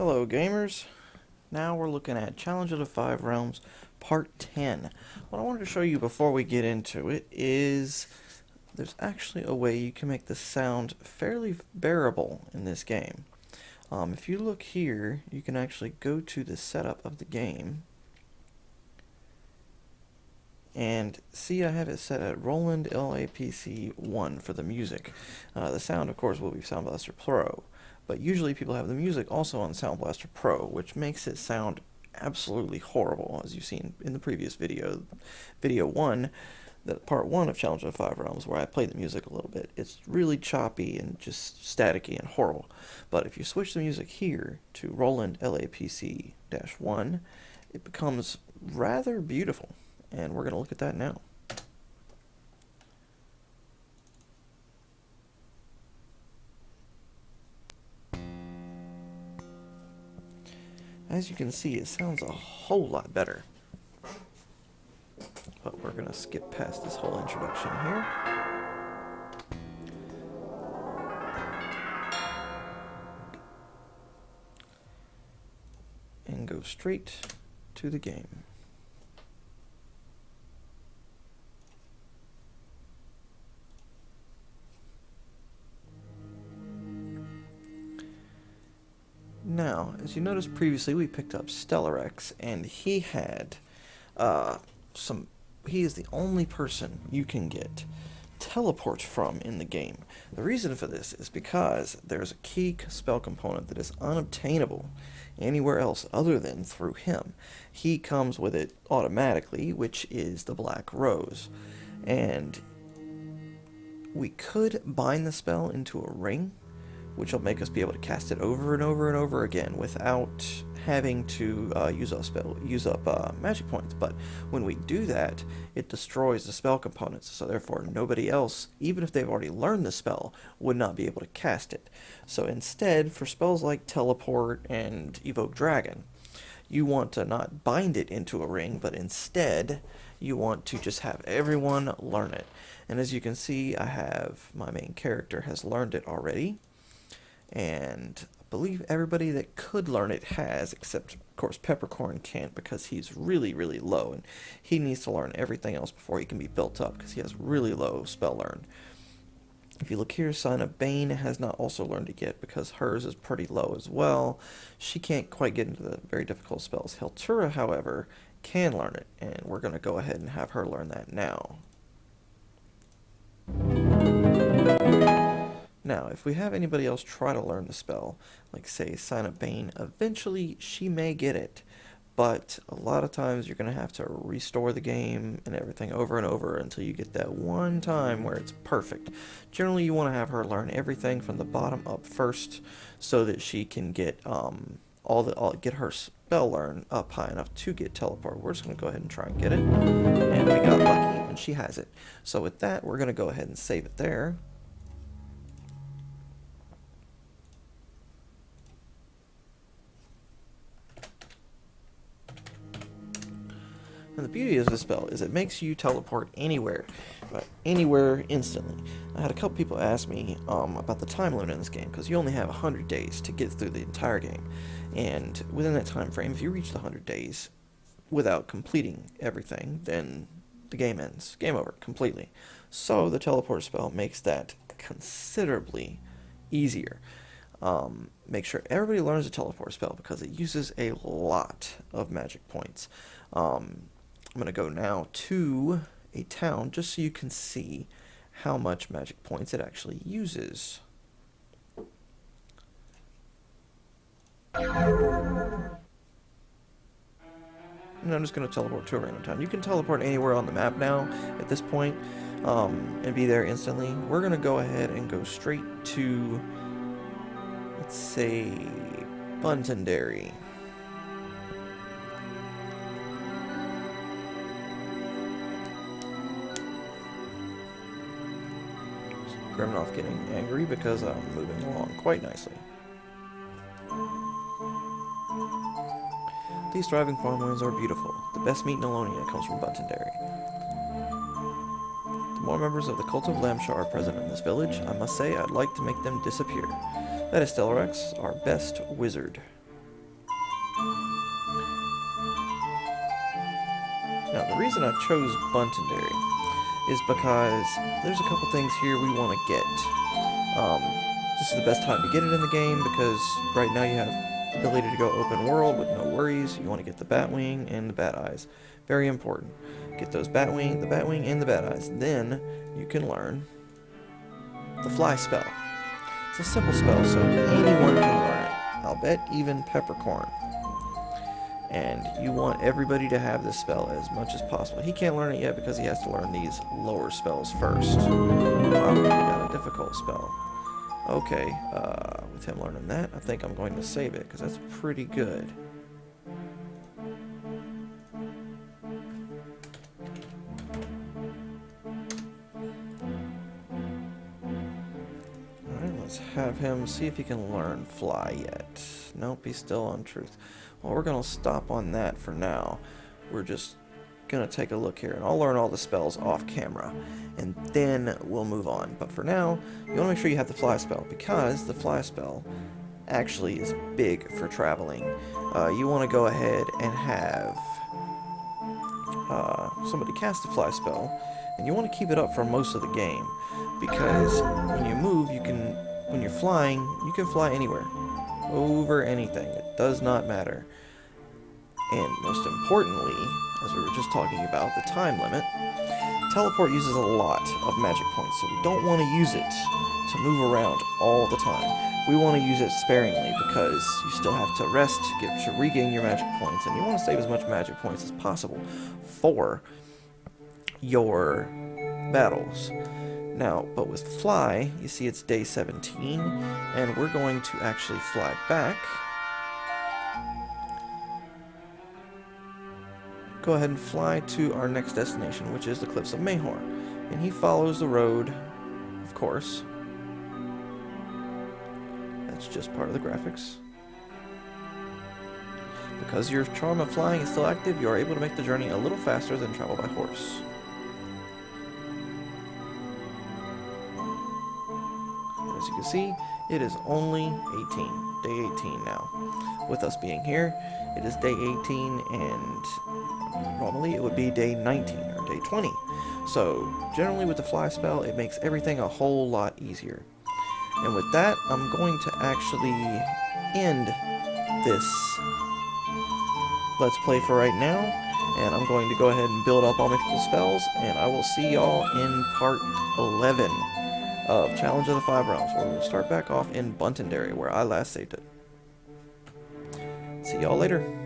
Hello gamers, now we're looking at Challenge of the Five Realms Part 10. What I wanted to show you before we get into it is there's actually a way you can make the sound fairly bearable in this game. If you look here, you can actually go to the setup of the game and see I have it set at Roland LAPC 1 for the music. The sound, of course, will be Sound Blaster Pro, but usually people have the music also on Sound Blaster Pro, which makes it sound absolutely horrible, as you've seen in the previous video. Video 1, part 1 of Challenge of the Five Realms, where I played the music a little bit. It's really choppy and just staticky and horrible. But if you switch the music here to Roland LAPC-1, it becomes rather beautiful. And we're going to look at that now. As you can see, it sounds a whole lot better. But we're going to skip past this whole introduction here. And go straight to the game. Now, as you noticed previously, we picked up Stellarex, and he had he is the only person you can get teleport from in the game. The reason for this is because there's a key spell component that is unobtainable anywhere else other than through him. He comes with it automatically, which is the Black Rose. And we could bind the spell into a ring, which will make us be able to cast it over and over and over again without having to use up magic points. But when we do that, it destroys the spell components, so therefore nobody else, even if they've already learned the spell, would not be able to cast it. So instead, for spells like Teleport and Evoke Dragon, you want to not bind it into a ring, but instead you want to just have everyone learn it. And as you can see, my main character has learned it already. And I believe everybody that could learn it has, except, of course, Peppercorn can't because he's really, really low. And he needs to learn everything else before he can be built up because he has really low spell learn. If you look here, Sign of Bane has not also learned it yet because hers is pretty low as well. She can't quite get into the very difficult spells. Heltura, however, can learn it, and we're going to go ahead and have her learn that now. Now, if we have anybody else try to learn the spell, like say Sign of Bane, eventually she may get it, but a lot of times you're going to have to restore the game and everything over and over until you get that one time where it's perfect. Generally, you want to have her learn everything from the bottom up first so that she can get get her spell learn up high enough to get teleport. We're just going to go ahead and try and get it, and we got lucky and she has it. So with that, we're going to go ahead and save it there. And the beauty of this spell is it makes you teleport anywhere instantly. I had a couple people ask me about the time limit in this game, because you only have 100 days to get through the entire game. And within that time frame, if you reach the 100 days without completing everything, then the game ends. Game over, completely. So the teleport spell makes that considerably easier. Make sure everybody learns the teleport spell because it uses a lot of magic points. I'm going to go now to a town just so you can see how much magic points it actually uses. And I'm just going to teleport to a random town. You can teleport anywhere on the map now at this point, and be there instantly. We're going to go ahead and go straight to, let's say, Buntondary. Grimnoth getting angry because I'm moving along quite nicely. These thriving farmlands are beautiful. The best meat in Alonia comes from Buntondary. The more members of the Cult of Lamshar are present in this village, I must say I'd like to make them disappear. That is Stellarex, our best wizard. Now, the reason I chose Buntendary is because there's a couple things here we want to get. This is the best time to get it in the game because right now you have the ability to go open world with no worries. You want to get the Batwing and the Bat Eyes. Very important. Get those the Batwing and the Bat Eyes. Then you can learn the Fly spell. It's a simple spell, so anyone can learn it. I'll bet even Peppercorn. And you want everybody to have this spell as much as possible. He can't learn it yet because he has to learn these lower spells first. Wow, we got a difficult spell. Okay, with him learning that, I think I'm going to save it because that's pretty good. Alright, let's have him see if he can learn Fly yet. Nope, he's still on Truth. Well, we're going to stop on that for now. We're just going to take a look here, and I'll learn all the spells off camera, and then we'll move on. But for now, you want to make sure you have the Fly spell, because the Fly spell actually is big for traveling. You want to go ahead and have somebody cast the Fly spell, and you want to keep it up for most of the game, because when you move, when you're flying, you can fly anywhere, over anything. It does not matter. And most importantly, as we were just talking about, the time limit, teleport uses a lot of magic points, so we don't want to use it to move around all the time. We want to use it sparingly because you still have to rest to regain your magic points, and you want to save as much magic points as possible for your battles. Now, but with Fly, you see it's day 17, and we're going to actually fly back. Go ahead and fly to our next destination, which is the Cliffs of Mayhor. And he follows the road, of course. That's just part of the graphics. Because your charm of flying is still active, you are able to make the journey a little faster than travel by horse. As you can see, it is only 18, day 18 now. With us being here, it is day 18, and normally it would be day 19 or day 20. So generally with the Fly spell, it makes everything a whole lot easier. And with that, I'm going to actually end this Let's Play for right now, and I'm going to go ahead and build up all my mythical spells, and I will see y'all in part 11 of Challenge of the Five Realms, where we'll start back off in Buntendary, where I last saved it. See y'all later.